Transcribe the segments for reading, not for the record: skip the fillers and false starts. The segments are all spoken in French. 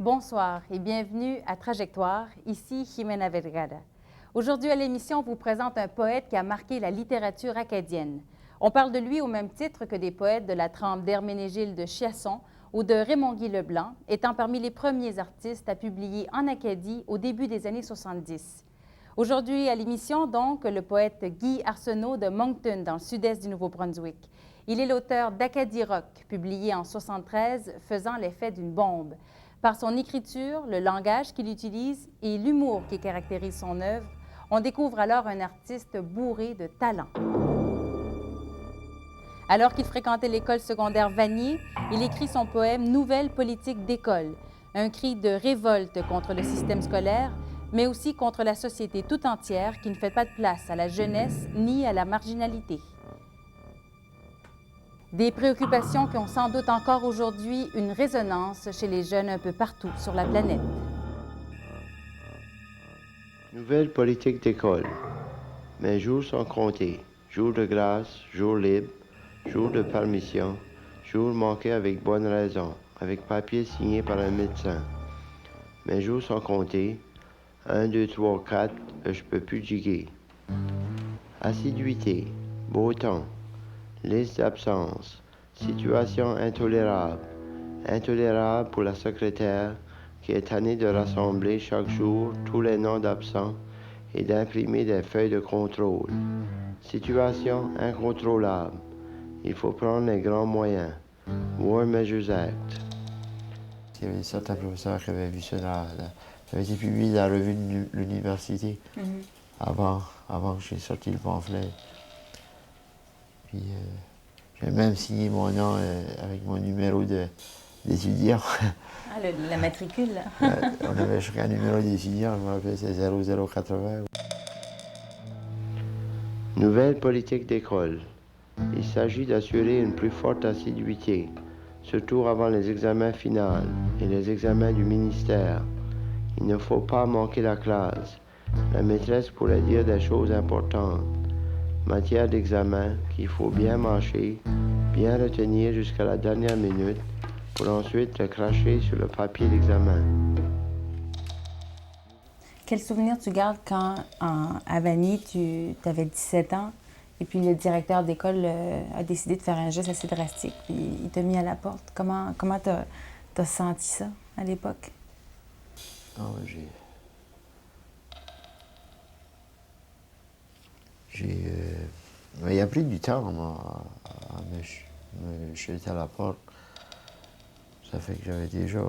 Bonsoir et bienvenue à Trajectoire, ici Jimena Vergara. Aujourd'hui à l'émission, on vous présente un poète qui a marqué la littérature acadienne. On parle de lui au même titre que des poètes de la trempe d'Herménégilde de Chiasson ou de Raymond-Guy Leblanc, étant parmi les premiers artistes à publier en Acadie au début des années 70. Aujourd'hui à l'émission, donc, le poète Guy Arsenault de Moncton, dans le sud-est du Nouveau-Brunswick. Il est l'auteur d'Acadie Rock, publié en 1973, faisant l'effet d'une bombe. Par son écriture, le langage qu'il utilise et l'humour qui caractérise son œuvre, on découvre alors un artiste bourré de talent. Alors qu'il fréquentait l'école secondaire Vanier, il écrit son poème « Nouvelle politique d'école », un cri de révolte contre le système scolaire, mais aussi contre la société tout entière qui ne fait pas de place à la jeunesse ni à la marginalité. Des préoccupations qui ont sans doute encore aujourd'hui une résonance chez les jeunes un peu partout sur la planète. Nouvelle politique d'école. Mes jours sont comptés. Jours de grâce, jours libres, jours de permission, jours manqués avec bonne raison, avec papier signé par un médecin. Mes jours sont comptés. 1, 2, 3, 4, je peux plus diguer. Assiduité, beau temps, liste d'absence, situation intolérable. Intolérable pour la secrétaire qui est tannée de rassembler chaque jour tous les noms d'absents et d'imprimer des feuilles de contrôle. Situation incontrôlable. Il faut prendre les grands moyens. War Measures Act. Il y avait certains professeurs qui avaient vu ça ça avait été publié dans la revue de l'université avant que j'ai sorti le pamphlet. Puis j'ai même signé mon nom avec mon numéro d'étudiant. Ah, la matricule, là. On avait chacun un numéro d'étudiant, je me rappelle, c'est 0080. Nouvelle politique d'école. Il s'agit d'assurer une plus forte assiduité, surtout avant les examens finaux et les examens du ministère. Il ne faut pas manquer la classe. La maîtresse pourrait dire des choses importantes. Matière d'examen qu'il faut bien mâcher, bien retenir jusqu'à la dernière minute, pour ensuite le cracher sur le papier d'examen. Quel souvenir tu gardes quand, à Vanier, tu avais 17 ans et puis le directeur d'école a décidé de faire un geste assez drastique puis il t'a mis à la porte? Comment t'as senti ça à l'époque? Oh, il a pris du temps à me jeter à la porte. Ça fait que j'avais déjà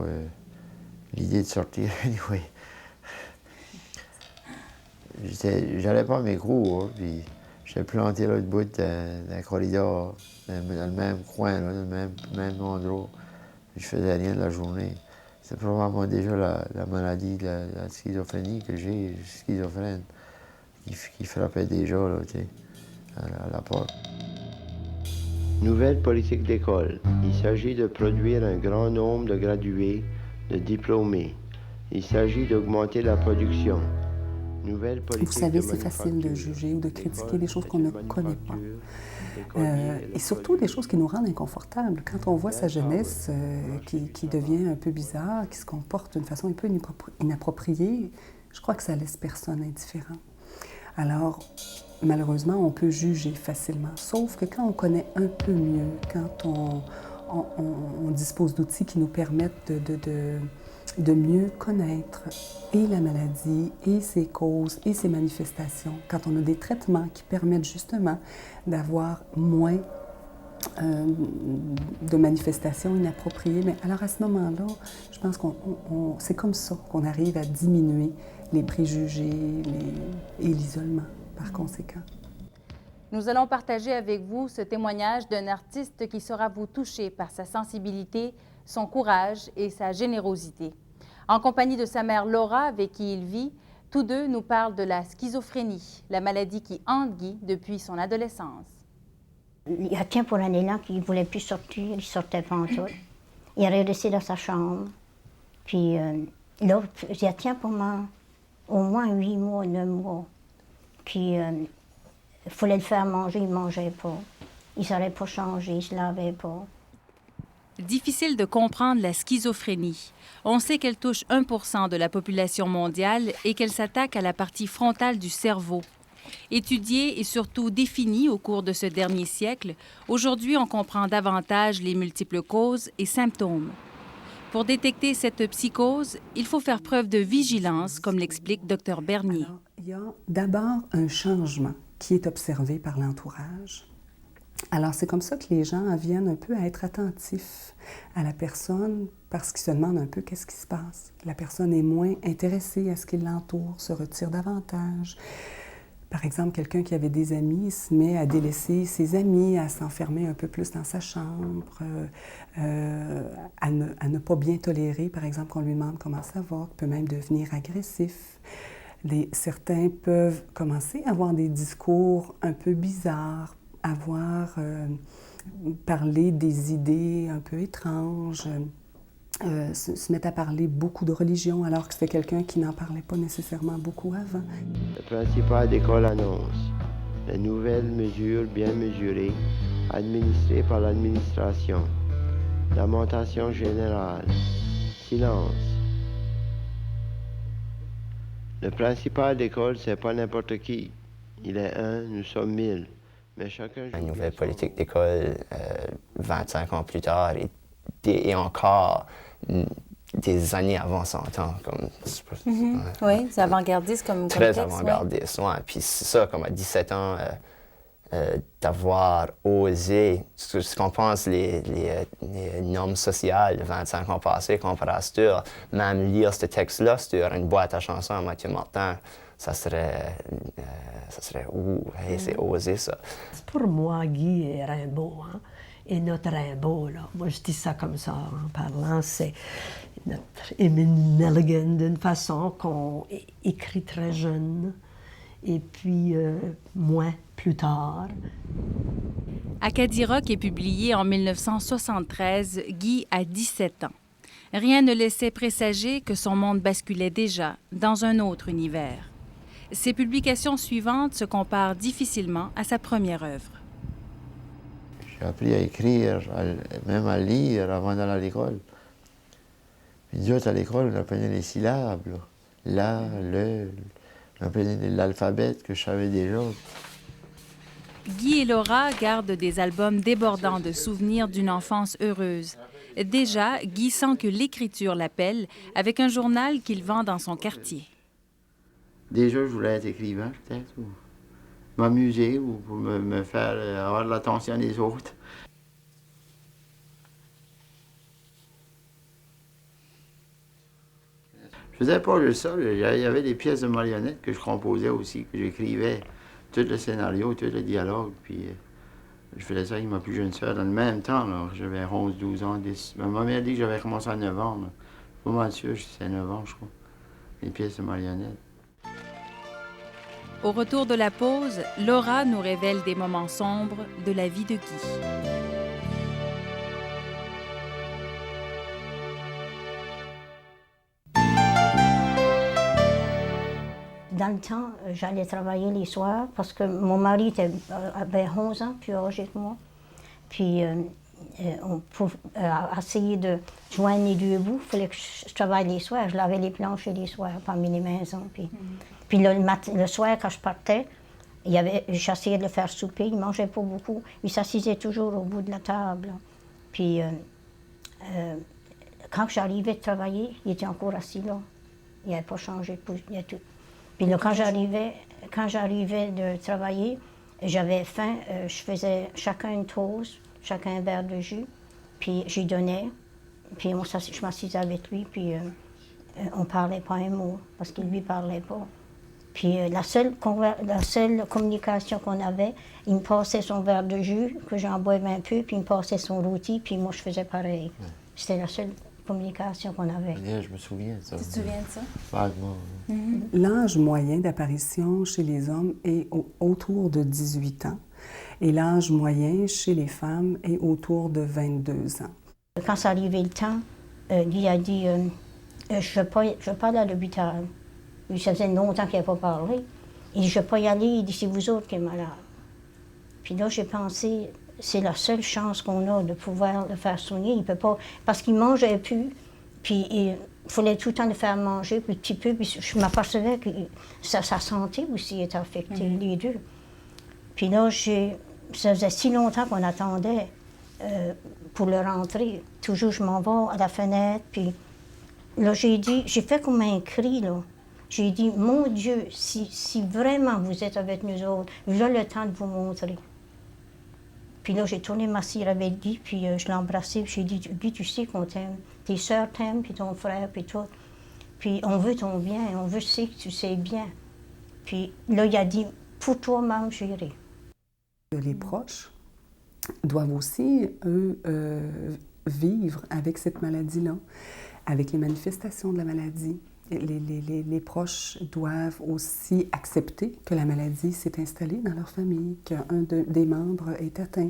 l'idée de sortir. Anyway. J'allais pas à mes cours, puis j'étais planté là, debout dans le corridor, dans le même coin, là, dans le même endroit. Je faisais rien de la journée. C'est probablement déjà la maladie de la schizophrénie que j'ai, schizophrène, qui frappait déjà là, à la porte. Nouvelle politique d'école. Il s'agit de produire un grand nombre de gradués, de diplômés. Il s'agit d'augmenter la production. Vous savez, c'est facile de juger ou de critiquer des choses qu'on ne connaît pas. Et surtout des choses qui nous rendent inconfortables. Quand on voit sa jeunesse qui devient un peu bizarre, qui se comporte d'une façon un peu inappropriée, je crois que ça laisse personne indifférent. Alors, malheureusement, on peut juger facilement. Sauf que quand on connaît un peu mieux, quand on dispose d'outils qui nous permettent de mieux connaître et la maladie, et ses causes, et ses manifestations, quand on a des traitements qui permettent justement d'avoir moins de manifestations inappropriées, mais alors à ce moment-là, je pense c'est comme ça qu'on arrive à diminuer les préjugés et l'isolement par conséquent. Nous allons partager avec vous ce témoignage d'un artiste qui saura vous toucher par sa sensibilité, son courage et sa générosité. En compagnie de sa mère Laura, avec qui il vit, tous deux nous parlent de la schizophrénie, la maladie qui hante Guy depuis son adolescence. Il y a tiens pour l'année-là qu'il ne voulait plus sortir, il ne sortait pas en tout. Il est resté dans sa chambre. Puis là, il y a tiens pour moi, au moins 8 mois, 9 mois. Puis il fallait le faire manger, il ne mangeait pas. Il ne savait pas changer, il ne se lavait pas. Difficile de comprendre la schizophrénie. On sait qu'elle touche 1% de la population mondiale et qu'elle s'attaque à la partie frontale du cerveau. Étudiée et surtout définie au cours de ce dernier siècle, aujourd'hui on comprend davantage les multiples causes et symptômes. Pour détecter cette psychose, il faut faire preuve de vigilance, comme l'explique Dr Bernier. Alors, il y a d'abord un changement qui est observé par l'entourage. Alors, c'est comme ça que les gens viennent un peu à être attentifs à la personne parce qu'ils se demandent un peu qu'est-ce qui se passe. La personne est moins intéressée à ce qui l'entoure, se retire davantage. Par exemple, quelqu'un qui avait des amis se met à délaisser ses amis, à s'enfermer un peu plus dans sa chambre, à ne pas bien tolérer, par exemple, qu'on lui demande comment ça va, peut même devenir agressif. Certains peuvent commencer à avoir des discours un peu bizarres, parler des idées un peu étranges, se mettre à parler beaucoup de religion alors que c'était quelqu'un qui n'en parlait pas nécessairement beaucoup avant. Le principal d'école annonce les nouvelles mesures bien mesurées, administrées par l'administration. Lamentation générale. Silence. Le principal d'école, c'est pas n'importe qui. Il est un, nous sommes 1000. Mais chacun... La nouvelle politique d'école, 25 ans plus tard, et encore des années avant 100 ans. Comme, Oui, c'est avant-gardiste comme très texte, avant-gardiste, oui. Puis c'est ça, comme à 17 ans, d'avoir osé, ce qu'on pense, les normes sociales de 25 ans passés, comparé à ça, même lire ce texte-là sur une boîte à chansons à Mathieu Martin, ça serait ouh, hey, c'est osé ça. Pour moi, Guy est Rimbaud, hein? Et notre Rimbaud, là, moi je dis ça comme ça en parlant, c'est notre Émile Nelligan d'une façon qu'on écrit très jeune, et puis moins plus tard. Acadie Rock est publié en 1973, Guy a 17 ans. Rien ne laissait présager que son monde basculait déjà dans un autre univers. Ses publications suivantes se comparent difficilement à sa première œuvre. J'ai appris à écrire, même à lire avant d'aller à l'école. Puis nous autres, à l'école, on apprenait les syllabes. Là, le, on apprenait l'alphabet que je savais déjà. Guy et Laura gardent des albums débordants de souvenirs d'une enfance heureuse. Déjà, Guy sent que l'écriture l'appelle avec un journal qu'il vend dans son quartier. Déjà, je voulais être écrivain, peut-être, ou m'amuser, ou pour me faire avoir de l'attention des autres. Je faisais pas juste ça, il y avait des pièces de marionnettes que je composais aussi, que j'écrivais, tout le scénario, tout le dialogue, puis je faisais ça avec ma plus jeune sœur dans le même temps, j'avais 11, 12 ans, 10. Ma mère a dit que j'avais commencé en novembre. Je suis pas mal sûr, c'est novembre, je crois, les pièces de marionnettes. Au retour de la pause, Laura nous révèle des moments sombres de la vie de Guy. Dans le temps, j'allais travailler les soirs parce que mon mari avait 11 ans plus âgé que moi. Puis on pouvait essayer de joindre les deux bouts. Il fallait que je travaille les soirs. Je lavais les planchers les soirs parmi les maisons. Puis le soir, quand je partais, j'essayais de le faire souper. Il ne mangeait pas beaucoup. Il s'assisait toujours au bout de la table. Puis quand j'arrivais de travailler, il était encore assis là. Il n'avait pas changé de position. Puis là, quand j'arrivais de travailler, j'avais faim, je faisais chacun une toast, chacun un verre de jus, puis j'y donnais, puis je m'assisais avec lui, puis on ne parlait pas un mot, parce qu'il ne lui parlait pas. Puis la seule communication qu'on avait, il me passait son verre de jus, que j'en boivais un peu, puis il me passait son rôti, puis moi je faisais pareil. Ouais. C'était la seule communication qu'on avait. Je me souviens de ça. Tu te souviens de ça? Vaguement. L'âge moyen d'apparition chez les hommes est autour de 18 ans et l'âge moyen chez les femmes est autour de 22 ans. Quand ça arrivait le temps, Guy a dit je ne veux pas aller à l'hôpital. Ça faisait longtemps qu'il n'avait pas parlé. Il dit je ne veux pas y aller, il dit c'est vous autres qui êtes malades. Puis là, j'ai pensé, c'est la seule chance qu'on a de pouvoir le faire soigner. Il peut pas, parce qu'il mangeait plus, puis il fallait tout le temps le faire manger, puis petit peu, puis je m'apercevais que sa santé aussi était affectée, les deux. Puis là, ça faisait si longtemps qu'on attendait pour le rentrer. Toujours, je m'en vais à la fenêtre, puis là, j'ai fait comme un cri, là. J'ai dit, mon Dieu, si vraiment vous êtes avec nous autres, j'ai le temps de vous montrer. Puis là, j'ai tourné ma cire avec Guy, puis je l'ai embrassé, puis j'ai dit, Guy, tu sais qu'on t'aime. Tes sœurs t'aiment, puis ton frère, puis tout. Puis on veut ton bien, on veut que tu sais bien. Puis là, il a dit, pour toi, maman, j'irai. Les proches doivent aussi, eux, vivre avec cette maladie-là, avec les manifestations de la maladie. Les proches doivent aussi accepter que la maladie s'est installée dans leur famille, qu'un des membres est atteint,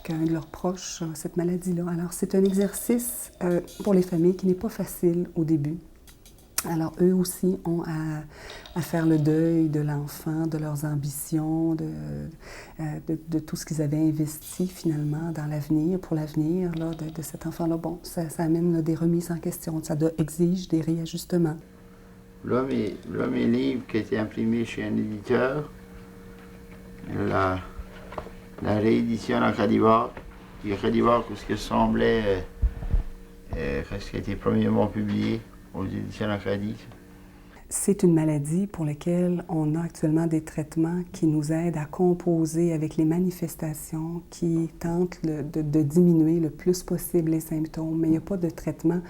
qu'un de leurs proches a cette maladie-là. Alors, c'est un exercice pour les familles qui n'est pas facile au début. Alors, eux aussi ont à faire le deuil de l'enfant, de leurs ambitions, de tout ce qu'ils avaient investi finalement dans l'avenir, pour l'avenir de cet enfant-là. Bon, ça amène là, des remises en question, ça exige des réajustements. Là, mes livres qui étaient imprimés chez un éditeur, la réédition à Cradivar, qui ce qui semblait, ce qui a été premièrement publié aux éditions Acadie. C'est une maladie pour laquelle on a actuellement des traitements qui nous aident à composer avec les manifestations, qui tentent de diminuer le plus possible les symptômes, mais il n'y a pas de traitement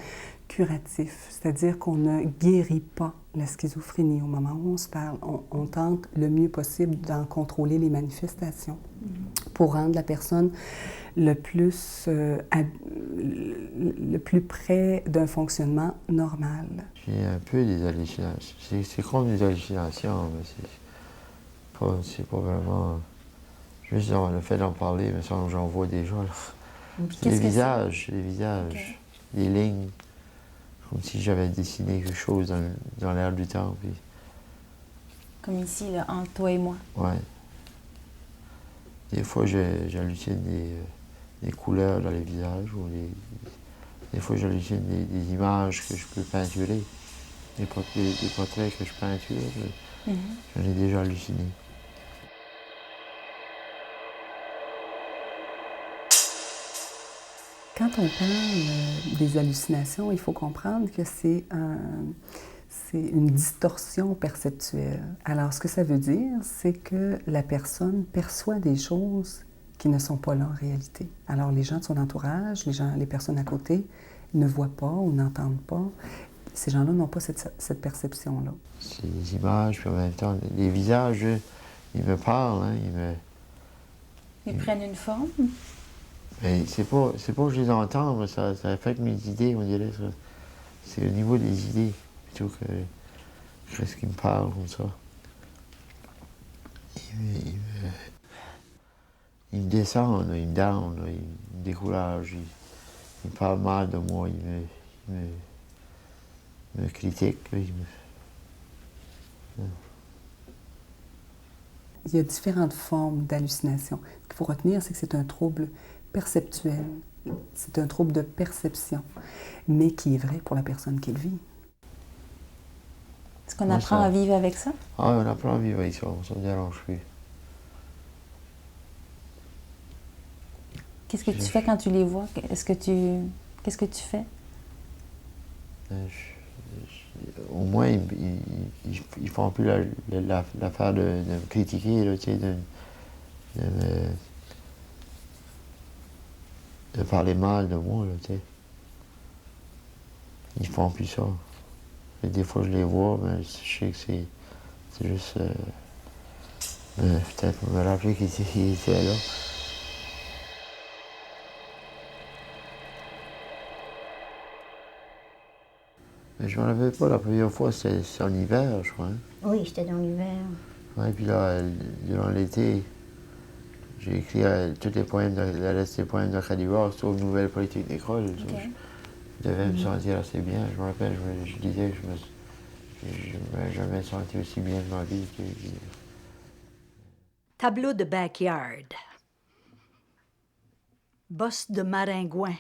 curatif, c'est-à-dire qu'on ne guérit pas la schizophrénie. Au moment où on se parle, on tente le mieux possible d'en contrôler les manifestations pour rendre la personne le plus près d'un fonctionnement normal. J'ai un peu des hallucinations. C'est comme des hallucinations, mais c'est pas vraiment... Juste le fait d'en parler, mais ça, j'en vois déjà. Les visages, okay. Les lignes, comme si j'avais dessiné quelque chose dans l'air du temps. Puis... Comme ici, là, entre toi et moi. Ouais. Des fois, j'hallucine des couleurs dans les visages, ou des fois, j'hallucine des images que je peux peinturer, des portraits que je peinture, j'en ai déjà halluciné. Quand on parle des hallucinations, il faut comprendre que c'est une distorsion perceptuelle. Alors, ce que ça veut dire, c'est que la personne perçoit des choses qui ne sont pas là en réalité. Alors, les gens de son entourage, les personnes à côté, ne voient pas ou n'entendent pas. Ces gens-là n'ont pas cette perception-là. C'est des images, puis en même temps, les visages, ils me parlent, hein, ils prennent une forme? Mais c'est pas que je les entends, mais ça affecte mes idées, on dirait. C'est au niveau des idées, plutôt que ce qui me parle comme ça. Ils me descendent, ils me down, ils me découragent, ils me parlent mal de moi, ils me critiquent. Il y a différentes formes d'hallucination. Ce qu'il faut retenir, c'est que c'est un trouble perceptuel. C'est un trouble de perception, mais qui est vrai pour la personne qui le vit. Est-ce qu'on apprend à vivre avec ça? Ah, on apprend à vivre avec ça, ça ne me dérange plus. Qu'est-ce que tu fais quand tu les vois? Qu'est-ce que tu fais? Au moins, ils font plus l'affaire de me critiquer, là, tu sais, de parler mal de moi, là, tu sais. Ils font plus ça. Et des fois, je les vois, mais je sais que c'est juste... peut-être pour me rappeler qu'ils étaient là. Mais je m'en rappelle pas, la première fois, c'est en hiver, je crois. Hein? Oui, c'était dans l'hiver. Oui, puis là, durant l'été, j'ai écrit tous les poèmes, la reste des poèmes de Cradivar, sauf Nouvelle politique d'école. Okay. Je devais me sentir assez bien. Je me rappelle, je disais que je ne m'avais jamais senti aussi bien de ma vie. Tableau de backyard. bosse de maringouin,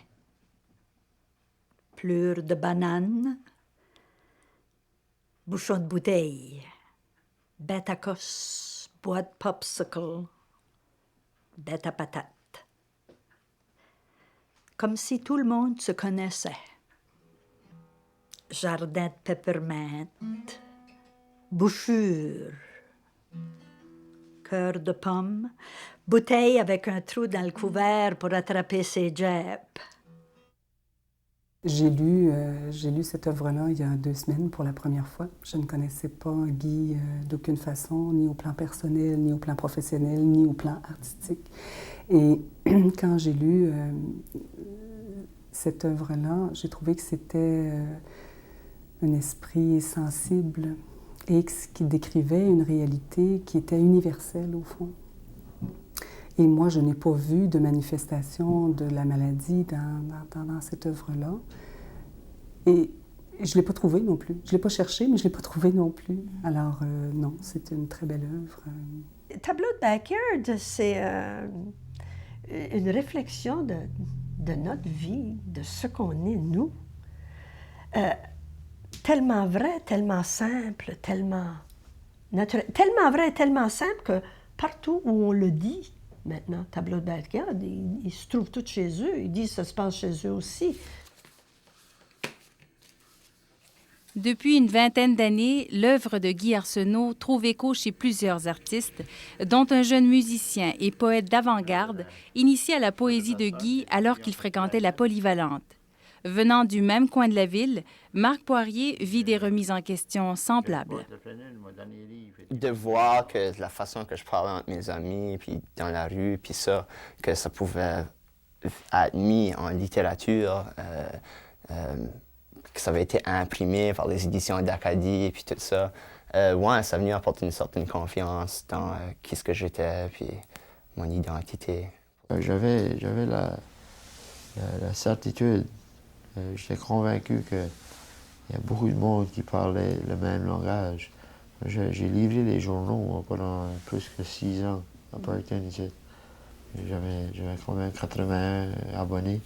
plure de banane, bouchon de bouteille, bête à cosse, boîte popsicle, bête à patate. Comme si tout le monde se connaissait. Jardin de peppermint, bouchure, cœur de pomme, bouteille avec un trou dans le couvert pour attraper ses jets. J'ai lu cette œuvre-là il y a 2 semaines pour la première fois. Je ne connaissais pas Guy d'aucune façon, ni au plan personnel, ni au plan professionnel, ni au plan artistique. Et quand j'ai lu cette œuvre-là, j'ai trouvé que c'était un esprit sensible et qui décrivait une réalité qui était universelle au fond. Et moi, je n'ai pas vu de manifestation de la maladie dans cette œuvre-là. Et je ne l'ai pas trouvée non plus. Je ne l'ai pas cherchée, mais je ne l'ai pas trouvée non plus. Alors, non, c'est une très belle œuvre. Tableau de Backyard, c'est une réflexion de notre vie, de ce qu'on est, nous. Tellement vrai, tellement simple, tellement naturel. Tellement vrai, tellement simple que partout où on le dit, maintenant, Tableau de Backyard, ils se trouvent tous chez eux. Ils disent que ça se passe chez eux aussi. Depuis une vingtaine d'années, l'œuvre de Guy Arsenault trouve écho chez plusieurs artistes, dont un jeune musicien et poète d'avant-garde, initié à la poésie de Guy alors qu'il fréquentait la Polyvalente. Venant du même coin de la ville, Marc Poirier vit des remises en question semblables. De voir que la façon que je parlais entre mes amis, puis dans la rue, puis ça, que ça pouvait être mis en littérature, que ça avait été imprimé par les éditions d'Acadie, puis tout ça. Ouais, ça a venu apporter une certaine confiance dans qui ce que j'étais, puis mon identité. J'avais la certitude, j'étais convaincu qu'il y a beaucoup de monde qui parlait le même langage. J'ai livré les journaux pendant plus que 6 ans à Parkton ici. J'avais quand même 81 abonnés.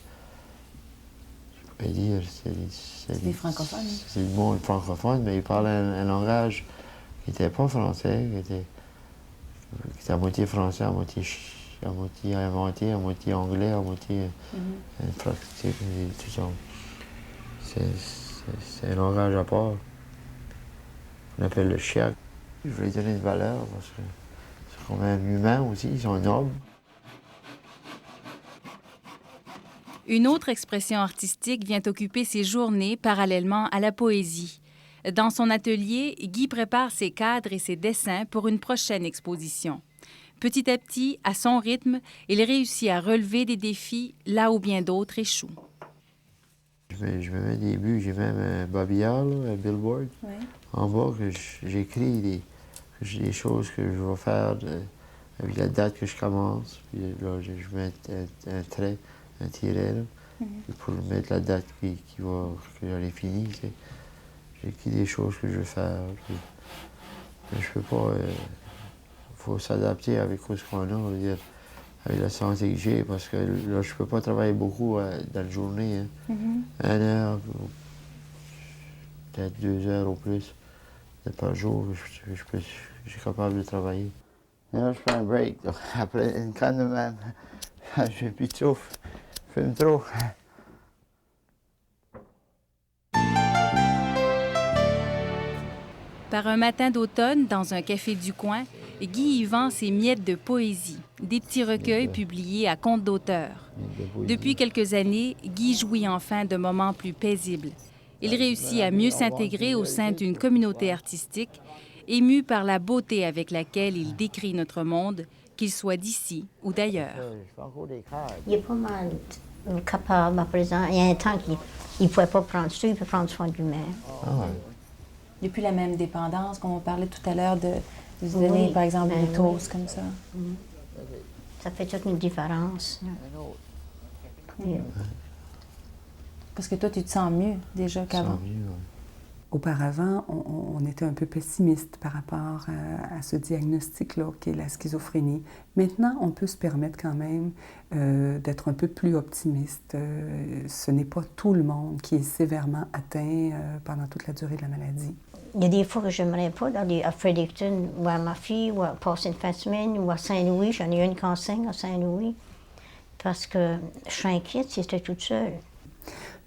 Je peux dire, c'est des francophones. C'est du monde francophone, mais ils parlaient un langage qui n'était pas français, qui était à moitié français, à moitié inventé, à moitié anglais, à moitié pratique, tout ça. C'est un langage à part. On appelle le chiac. Je veux lui donner une valeur parce que c'est quand même humain aussi, ils sont nobles. Une autre expression artistique vient occuper ses journées parallèlement à la poésie. Dans son atelier, Guy prépare ses cadres et ses dessins pour une prochaine exposition. Petit à petit, à son rythme, il réussit à relever des défis là où bien d'autres échouent. Je me mets des buts, j'ai même un babillard, un billboard, en bas, que j'écris des choses que je vais faire avec la date que je commence. Puis là, je mets un trait, un tiret, là, pour mettre la date que j'aurai fini. J'écris des choses que je veux faire. Mais je peux pas... faut s'adapter avec ce qu'on a, on va dire, avec la santé que j'ai, parce que là, je peux pas travailler beaucoup dans la journée. Hein. 1 heure, peut-être 2 heures au plus, peut-être par jour, je suis capable de travailler. Et là, je prends un break. Donc, après une canne de même, je n'ai plus de souffle, je fume trop. Par un matin d'automne, dans un café du coin, Guy y vend ses miettes de poésie, des petits recueils publiés à compte d'auteur. Depuis quelques années, Guy jouit enfin de moments plus paisibles. Il réussit à mieux s'intégrer au sein d'une communauté artistique, ému par la beauté avec laquelle il décrit notre monde, qu'il soit d'ici ou d'ailleurs. Il est pas mal capable à présent. Il y a un temps qu'il ne pouvait pas prendre soin, il peut prendre soin de lui-même. Depuis la même dépendance, comme on parlait tout à l'heure de vous donner, par exemple, des toasts comme ça. Ça fait toute une différence. Parce que toi, tu te sens mieux déjà qu'avant. Auparavant, on était un peu pessimiste par rapport à ce diagnostic-là, qui est la schizophrénie. Maintenant, on peut se permettre quand même d'être un peu plus optimiste. Ce n'est pas tout le monde qui est sévèrement atteint pendant toute la durée de la maladie. Il y a des fois que je n'aimerais pas d'aller à Fredericton voir ma fille, ou à passer une fin de semaine, ou à Saint-Louis. J'en ai une qui enseigne à Saint-Louis, parce que je suis inquiète si j'étais toute seule.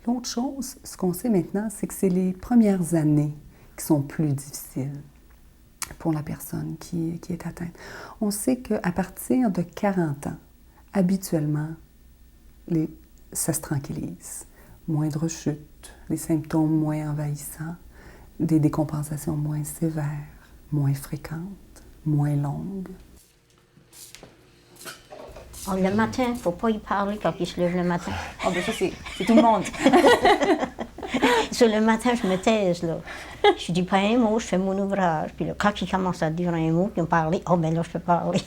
L'autre chose, ce qu'on sait maintenant, c'est que c'est les premières années qui sont plus difficiles pour la personne qui est atteinte. On sait qu'à partir de 40 ans, habituellement, ça se tranquillise. Moindre chute, les symptômes moins envahissants, des décompensations moins sévères, moins fréquentes, moins longues. Oh, le matin, il ne faut pas y parler quand il se lève le matin. Oh, bien ça, c'est tout le monde. Sur le matin, je me taise, là. Je dis pas un mot, je fais mon ouvrage. Puis là, quand il commence à dire un mot, puis me parler, oh, ben là, je peux parler.